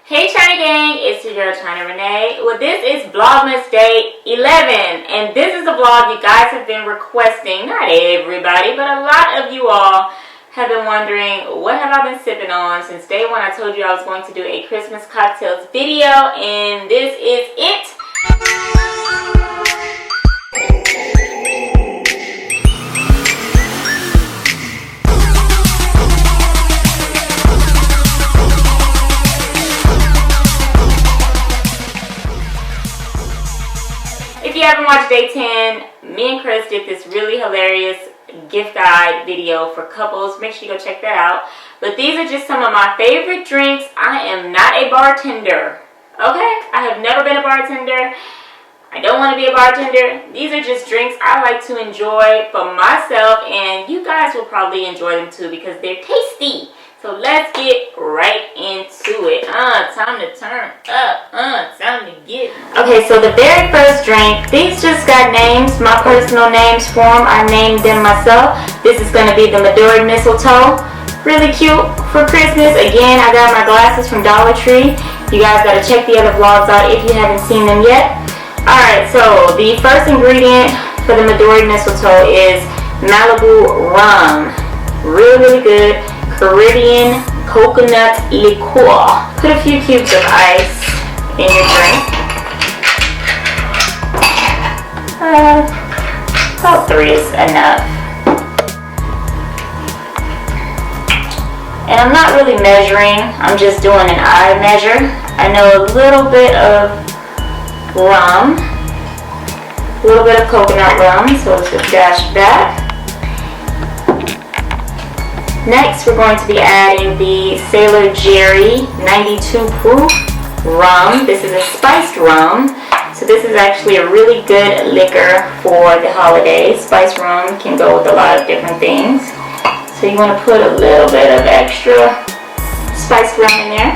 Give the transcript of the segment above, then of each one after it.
Hey China Gang, it's your girl China Renee. Well, this is Vlogmas Day 11, and this is a vlog you guys have been requesting. Not everybody, but a lot of you all have been wondering, what have I been sipping on? Since day one, I told you I was going to do a Christmas cocktails video, and this is it. If you haven't watched day 10, me and Chris did this really hilarious gift guide video for couples. Make sure you go check that out. But these are just some of my favorite drinks. I am not a bartender, okay? I have never been a bartender. I don't want to be a bartender. These are just drinks I like to enjoy for myself, and you guys will probably enjoy them too because they're tasty. So let's get right into it. Time to turn up. Time to get. Okay, so the very first drink, these just got names, my personal names for them. I named them myself. This is going to be the Midori Mistletoe. Really cute for Christmas. Again, I got my glasses from Dollar Tree. You guys got to check the other vlogs out if you haven't seen them yet. Alright, so the first ingredient for the Midori Mistletoe is Malibu rum. Really good. Caribbean coconut liqueur. Put a few cubes of ice in your drink. About 3 is enough. And I'm not really measuring, I'm just doing an eye measure. I know a little bit of rum, a little bit of coconut rum, so let's just dash that. Next, we're going to be adding the Sailor Jerry 92 proof rum. This is a spiced rum, so this is actually a really good liquor for the holidays. Spiced rum can go with a lot of different things. So you want to put a little bit of extra spiced rum in there.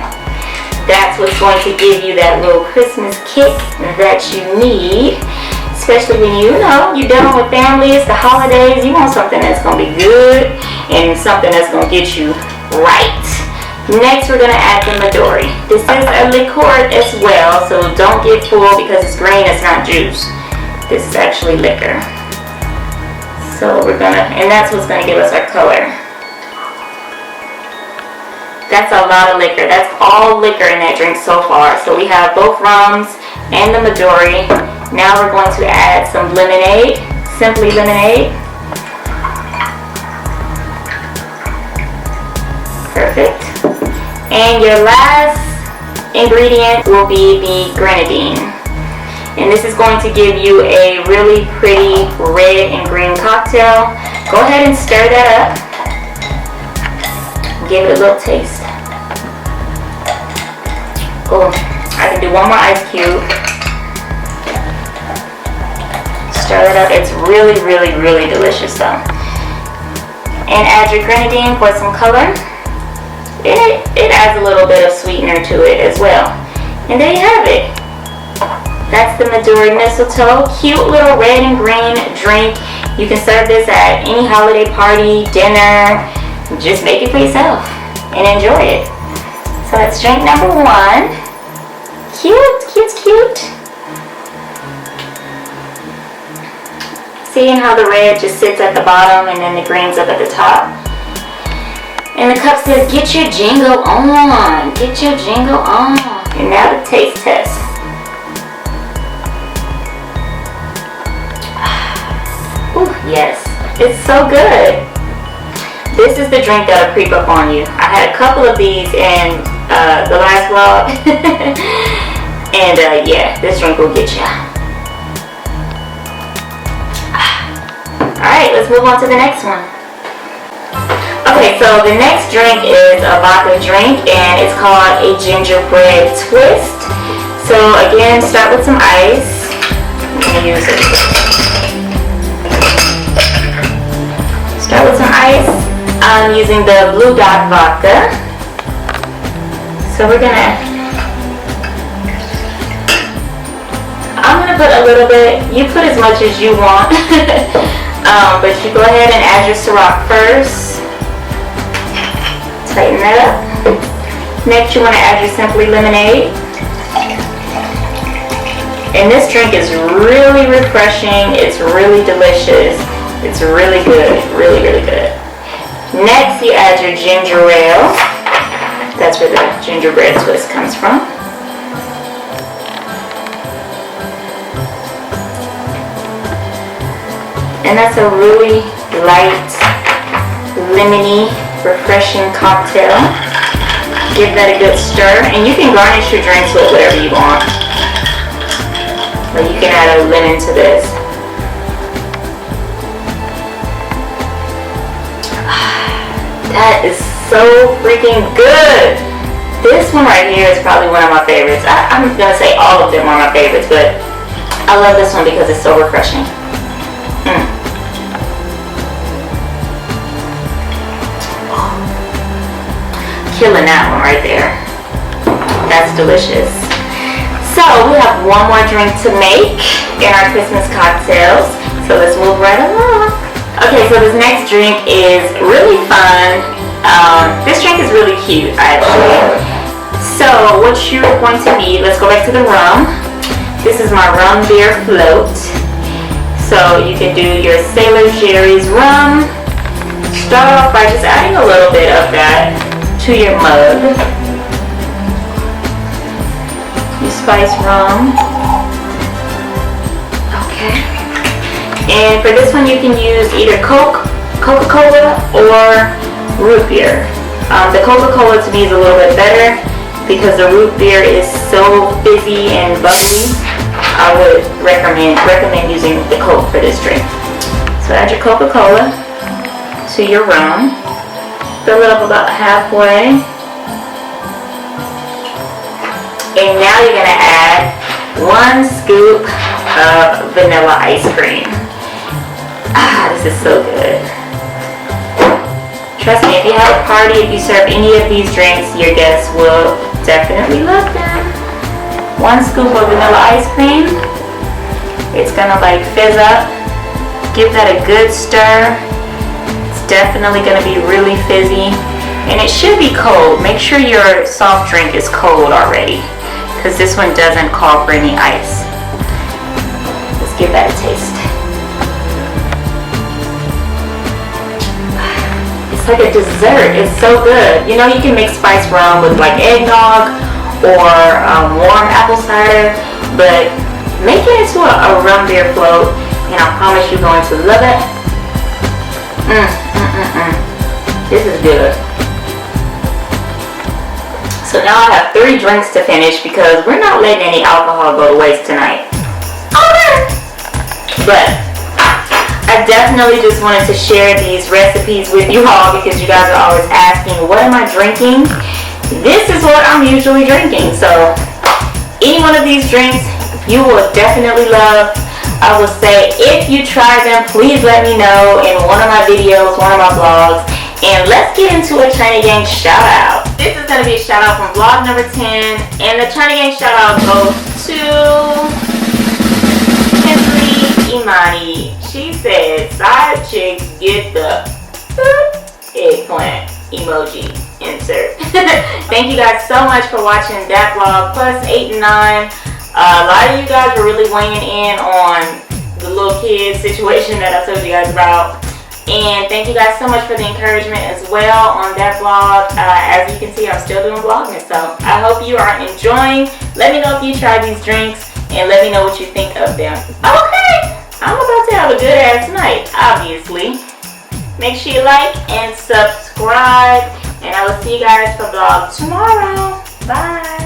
That's what's going to give you that little Christmas kick that you need. Especially when you're dealing with families, the holidays, you want something that's going to be good and something that's going to get you right. Next, we're going to add the Midori. This is a liqueur as well, so don't get full because it's green, it's not juice. This is actually liquor. So we're going to, and that's what's going to give us our color. That's a lot of liquor. That's all liquor in that drink so far. So we have both rums and the Midori. Now we're going to add some lemonade, simply lemonade. Perfect. And your last ingredient will be the grenadine. And this is going to give you a really pretty red and green cocktail. Go ahead and stir that up. Give it a little taste. Oh, I can do one more ice cube. Stir it up. It's really, really, really delicious though. And add your grenadine for some color. It adds a little bit of sweetener to it as well. And there you have it. That's the Midori Mistletoe. Cute little red and green drink. You can serve this at any holiday party, dinner. Just make it for yourself and enjoy it. So that's drink number 1. Cute, cute, cute. Seeing how the red just sits at the bottom and then the green's up at the top. And the cup says, get your jingle on. Get your jingle on. And now the taste test. Ooh, yes. It's so good. This is the drink that'll creep up on you. I had a couple of these in the last vlog. And yeah, this drink will get you. Alright, let's move on to the next one. Okay, so the next drink is a vodka drink, and it's called a gingerbread twist. So again, start with some ice. I'm going to use it. Start with some ice. I'm using the Blue Dot vodka. So we're going to, I'm going to put a little bit, you put as much as you want. But you go ahead and add your Ciroc first. Tighten that up. Next, you want to add your Simply Lemonade. And this drink is really refreshing. It's really delicious. It's really good. Really, really good. Next, you add your ginger ale. That's where the gingerbread twist comes from. And that's a really light, lemony, refreshing cocktail. Give that a good stir. And you can garnish your drinks with whatever you want. Or you can add a lemon to this. That is so freaking good. This one right here is probably one of my favorites. I'm going to say all of them are my favorites, but I love this one because it's so refreshing. Killing that one right there. That's delicious. So we have one more drink to make in our Christmas cocktails. So let's move right along. Okay, so this next drink is really fun. This drink is really cute, actually. So what you're going to need, let's go back to the rum. This is my rum beer float. So you can do your Sailor Jerry's rum. Start off by just adding a little bit of that to your mug. You spice rum. Okay. And for this one you can use either Coca-Cola or root beer. The Coca-Cola to me is a little bit better because the root beer is so fizzy and bubbly. I would recommend using the Coke for this drink. So add your Coca-Cola to your rum. Fill it up about halfway. And now you're going to add 1 scoop of vanilla ice cream. This is so good. Trust me, if you have a party, if you serve any of these drinks, your guests will definitely love them. 1 scoop of vanilla ice cream. It's going to like fizz up. Give that a good stir. Definitely going to be really fizzy, and it should be cold. Make sure your soft drink is cold already because this one doesn't call for any ice. Let's give that a taste. It's like a dessert. It's so good. You know, you can mix spiced rum with like eggnog or warm apple cider, but make it into a rum beer float and I promise you're going to love it. This is good. So now I have 3 drinks to finish because we're not letting any alcohol go to waste tonight. Okay. But I definitely just wanted to share these recipes with you all because you guys are always asking, what am I drinking? This is what I'm usually drinking. So any one of these drinks you will definitely love. I will say if you try them, please let me know in one of my videos, one of my vlogs. And let's get into a China Gang shout out. This is going to be a shout out from vlog number 10. And the China Gang shout out goes to Kinsley Imani. She said, side chicks get the eggplant emoji insert. Thank you guys so much for watching that vlog, plus 8 and 9. A lot of you guys were really weighing in on the little kid situation that I told you guys about. And thank you guys so much for the encouragement as well on that vlog. As you can see, I'm still doing Vlogmas. So I hope you are enjoying. Let me know if you try these drinks and let me know what you think of them. Okay, I'm about to have a good ass night, obviously. Make sure you like and subscribe. And I will see you guys for vlog tomorrow. Bye.